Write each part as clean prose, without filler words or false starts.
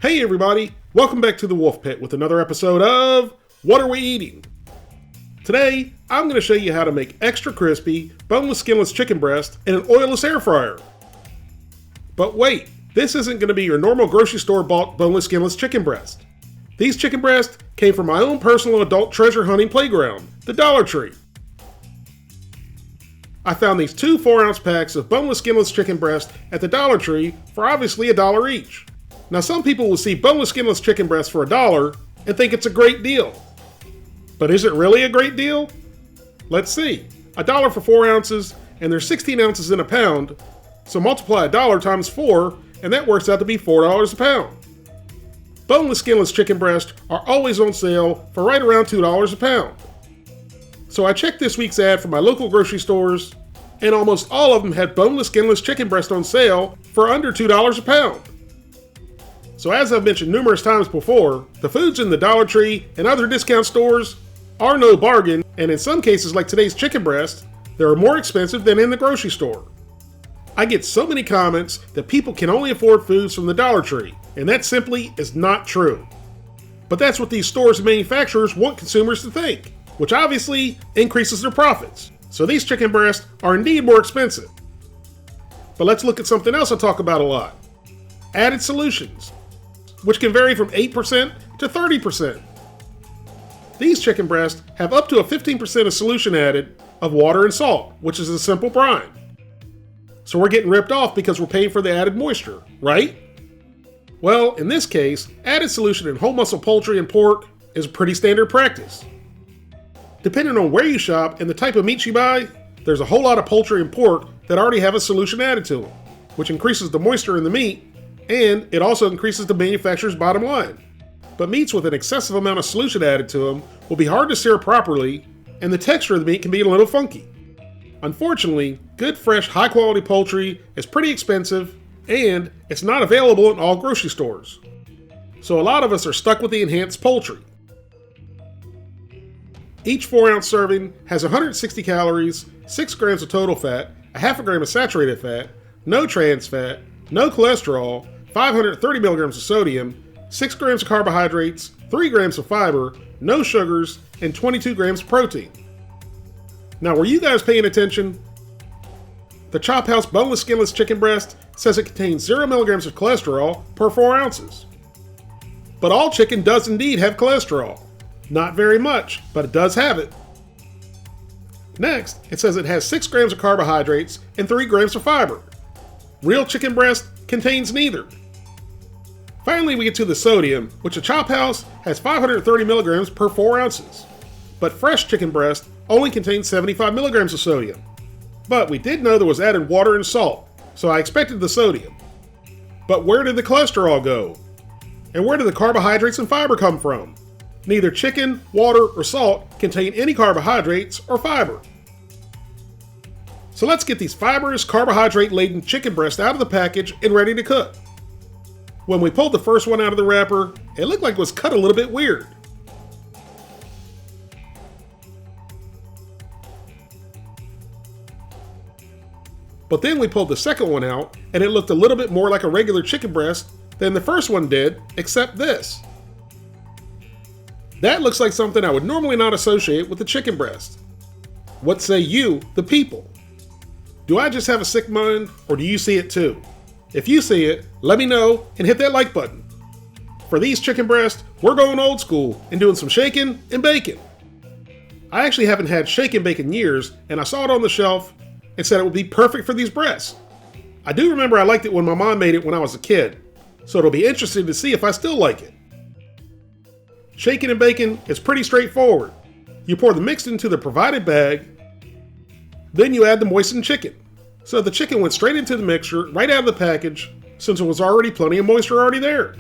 Hey everybody, welcome back to the Wolfe Pit with another episode of What Are We Eating? Today, I'm going to show you how to make extra crispy, boneless, skinless chicken breast in an oilless air fryer. But wait, this isn't going to be your normal grocery store bought boneless, skinless chicken breast. These chicken breasts came from my own personal adult treasure hunting playground, the Dollar Tree. I found these two 4-ounce packs of boneless, skinless chicken breast at the Dollar Tree for obviously $1 each. Now some people will see boneless, skinless chicken breast for $1 and think it's a great deal. But is it really a great deal? Let's see. $1 for 4 ounces, and there's 16 ounces in a pound, so multiply $1 times 4, and that works out to be $4 a pound. Boneless, skinless chicken breast are always on sale for right around $2 a pound. So I checked this week's ad from my local grocery stores, and almost all of them had boneless, skinless chicken breast on sale for under $2 a pound. So as I've mentioned numerous times before, the foods in the Dollar Tree and other discount stores are no bargain, and in some cases like today's chicken breast, they're more expensive than in the grocery store. I get so many comments that people can only afford foods from the Dollar Tree, and that simply is not true. But that's what these stores and manufacturers want consumers to think, which obviously increases their profits. So these chicken breasts are indeed more expensive. But let's look at something else I talk about a lot. Added solutions, which can vary from 8% to 30%. These chicken breasts have up to a 15% of solution added of water and salt, which is a simple brine. So we're getting ripped off because we're paying for the added moisture, right? Well, in this case, added solution in whole muscle poultry and pork is pretty standard practice. Depending on where you shop and the type of meat you buy, there's a whole lot of poultry and pork that already have a solution added to them, which increases the moisture in the meat, and it also increases the manufacturer's bottom line. But meats with an excessive amount of solution added to them will be hard to sear properly, and the texture of the meat can be a little funky. Unfortunately, good, fresh, high-quality poultry is pretty expensive, and it's not available in all grocery stores. So a lot of us are stuck with the enhanced poultry. Each 4-ounce serving has 160 calories, 6 grams of total fat, a half a gram of saturated fat, no trans fat, no cholesterol, 530 milligrams of sodium, 6 grams of carbohydrates, 3 grams of fiber, no sugars, and 22 grams of protein. Now, were you guys paying attention? The Chop House boneless, skinless chicken breast says it contains 0 milligrams of cholesterol per 4 ounces. But all chicken does indeed have cholesterol. Not very much, but it does have it. Next, it says it has 6 grams of carbohydrates and 3 grams of fiber. Real chicken breast contains neither. Finally, we get to the sodium, which a Chop House has 530 milligrams per 4 ounces. But fresh chicken breast only contains 75 milligrams of sodium. But we did know there was added water and salt, so I expected the sodium. But where did the cholesterol go? And where did the carbohydrates and fiber come from? Neither chicken, water, or salt contain any carbohydrates or fiber. So let's get these fibrous, carbohydrate-laden chicken breasts out of the package and ready to cook. When we pulled the first one out of the wrapper, it looked like it was cut a little bit weird. But then we pulled the second one out, and it looked a little bit more like a regular chicken breast than the first one did, except this. That looks like something I would normally not associate with a chicken breast. What say you, the people? Do I just have a sick mind, or do you see it too? If you see it, let me know and hit that like button. For these chicken breasts, we're going old school and doing some shaking and baking. I actually haven't had shake and bake in years, and I saw it on the shelf and said it would be perfect for these breasts. I do remember I liked it when my mom made it when I was a kid, so it'll be interesting to see if I still like it. Shaking and baking is pretty straightforward. You pour the mix into the provided bag, then you add the moistened chicken. So the chicken went straight into the mixture, right out of the package, since there was already plenty of moisture already there.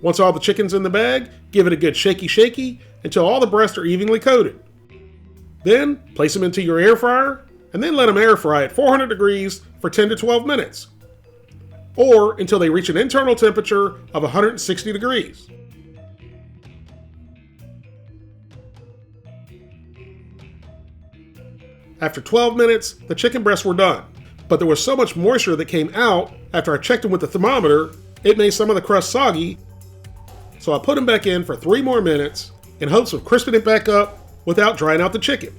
Once all the chicken's in the bag, give it a good shaky until all the breasts are evenly coated. Then place them into your air fryer, and then let them air fry at 400 degrees for 10 to 12 minutes. Or until they reach an internal temperature of 160 degrees. After 12 minutes, the chicken breasts were done. but there was so much moisture that came out after I checked them with the thermometer, it made some of the crust soggy, so I put them back in for 3 more minutes in hopes of crisping it back up without drying out the chicken.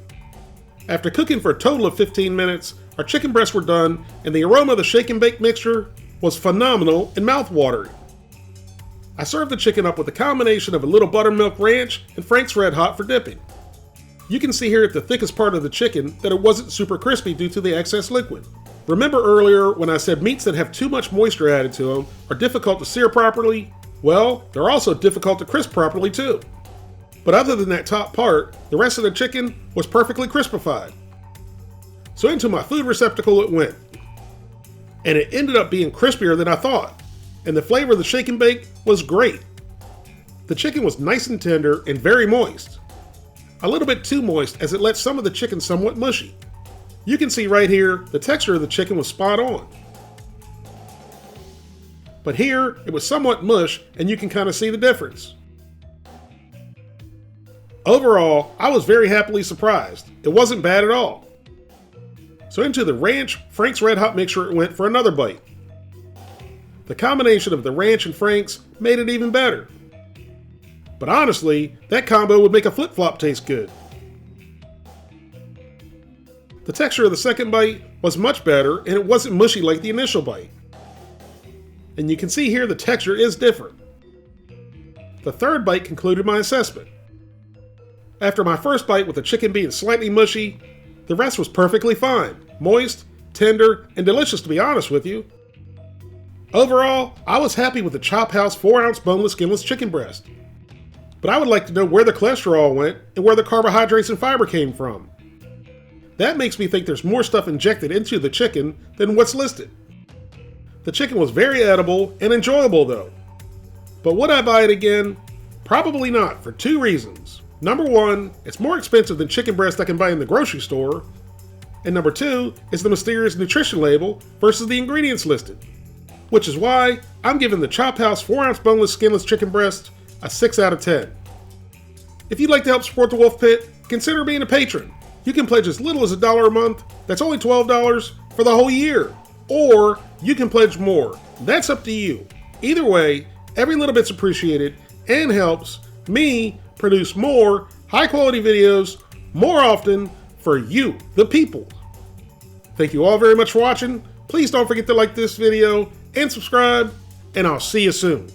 After cooking for a total of 15 minutes, our chicken breasts were done, and the aroma of the shake and bake mixture was phenomenal and mouth-watering. I served the chicken up with a combination of a little buttermilk ranch and Frank's Red Hot for dipping. You can see here at the thickest part of the chicken that it wasn't super crispy due to the excess liquid. Remember earlier when I said meats that have too much moisture added to them are difficult to sear properly? Well, they're also difficult to crisp properly too. But other than that top part, the rest of the chicken was perfectly crispified. So into my food receptacle it went. And it ended up being crispier than I thought. And the flavor of the shake and bake was great. The chicken was nice and tender and very moist. A little bit too moist as it left some of the chicken somewhat mushy. You can see right here, the texture of the chicken was spot on. But here, it was somewhat mush and you can kind of see the difference. Overall, I was very happily surprised. It wasn't bad at all. So into the ranch Frank's Red Hot mixture it went for another bite. The combination of the ranch and Frank's made it even better. But honestly, that combo would make a flip-flop taste good. The texture of the second bite was much better and it wasn't mushy like the initial bite. And you can see here the texture is different. The third bite concluded my assessment. After my first bite with the chicken being slightly mushy, the rest was perfectly fine, moist, tender, and delicious to be honest with you. Overall, I was happy with the Chop House 4-ounce boneless skinless chicken breast. But I would like to know where the cholesterol went and where the carbohydrates and fiber came from. That makes me think there's more stuff injected into the chicken than what's listed. The chicken was very edible and enjoyable though. But would I buy it again? Probably not, for 2 reasons. Number 1, it's more expensive than chicken breast I can buy in the grocery store. And number 2 is the mysterious nutrition label versus the ingredients listed. Which is why I'm giving the Chop House 4-ounce boneless skinless chicken breast a 6 out of 10. If you'd like to help support the Wolf Pit, consider being a patron. You can pledge as little as $1 a month, that's only $12 for the whole year. Or you can pledge more, that's up to you. Either way, every little bit's appreciated and helps me produce more high quality videos more often for you, the people. Thank you all very much for watching. Please don't forget to like this video and subscribe, and I'll see you soon.